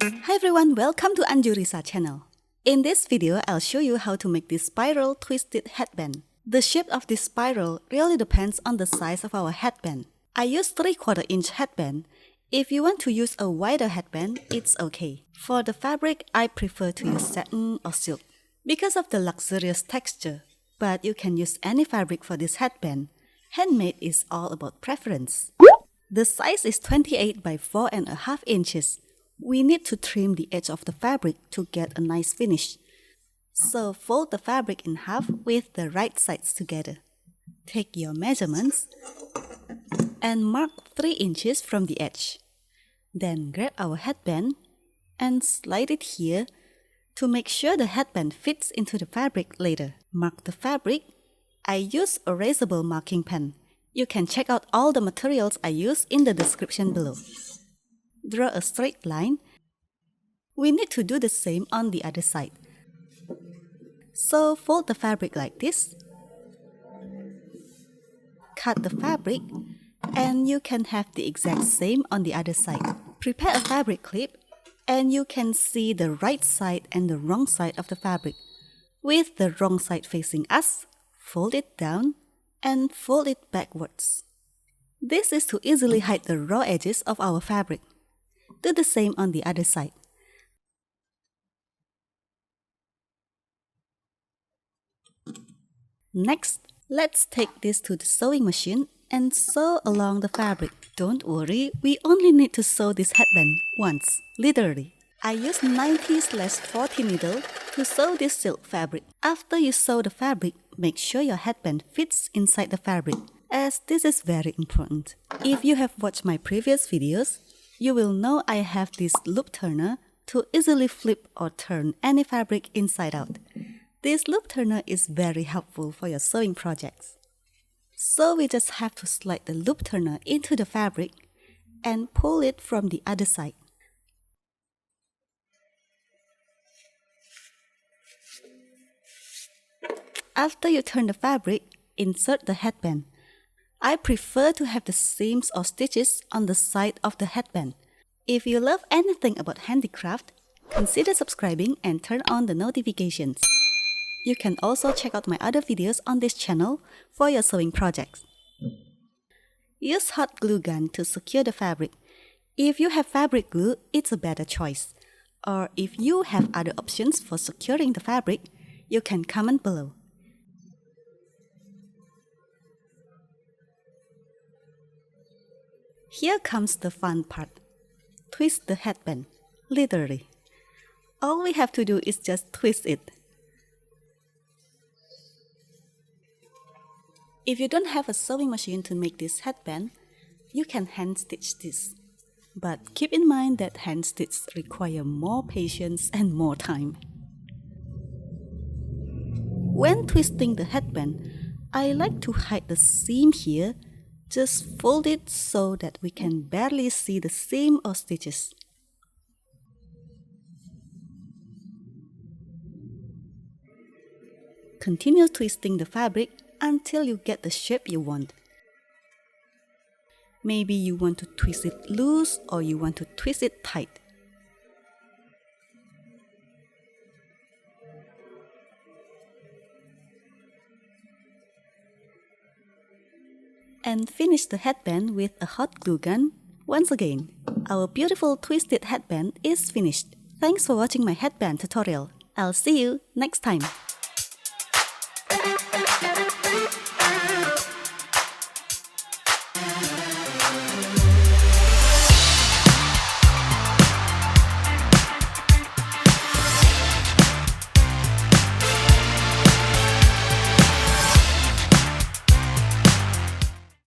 Hi everyone, welcome to Anjurisa channel. In this video, I'll show you how to make this spiral twisted headband. The shape of this spiral really depends on the size of our headband. I use 3/4 inch headband. If you want to use a wider headband, it's okay. For the fabric, I prefer to use satin or silk because of the luxurious texture. But you can use any fabric for this headband. Handmade is all about preference. The size is 28 by 4.5 inches. We need to trim the edge of the fabric to get a nice finish. So fold the fabric in half with the right sides together. Take your measurements and mark 3 inches from the edge. Then grab our headband and slide it here to make sure the headband fits into the fabric later. Mark the fabric. I use a erasable marking pen. You can check out all the materials I use in the description below. Draw a straight line. We need to do the same on the other side. So fold the fabric like this. Cut the fabric and you can have the exact same on the other side. Prepare a fabric clip and you can see the right side and the wrong side of the fabric. With the wrong side facing us, fold it down and fold it backwards. This is to easily hide the raw edges of our fabric. Do the same on the other side. Next, let's take this to the sewing machine and sew along the fabric. Don't worry, we only need to sew this headband once, literally. I use 90/40 needle to sew this silk fabric. After you sew the fabric, make sure your headband fits inside the fabric, as this is very important. If you have watched my previous videos, you will know I have this loop turner to easily flip or turn any fabric inside out. This loop turner is very helpful for your sewing projects. So we just have to slide the loop turner into the fabric and pull it from the other side. After you turn the fabric, insert the headband. I prefer to have the seams or stitches on the side of the headband. If you love anything about handicraft, consider subscribing and turn on the notifications. You can also check out my other videos on this channel for your sewing projects. Use hot glue gun to secure the fabric. If you have fabric glue, it's a better choice. Or if you have other options for securing the fabric, you can comment below. Here comes the fun part. Twist the headband, literally. All we have to do is just twist it. If you don't have a sewing machine to make this headband, you can hand stitch this. But keep in mind that hand stitch require more patience and more time. When twisting the headband, I like to hide the seam here. Just fold it so that we can barely see the seam or stitches. Continue twisting the fabric until you get the shape you want. Maybe you want to twist it loose or you want to twist it tight. And finish the headband with a hot glue gun. Once again, our beautiful twisted headband is finished. Thanks for watching my headband tutorial. I'll see you next time.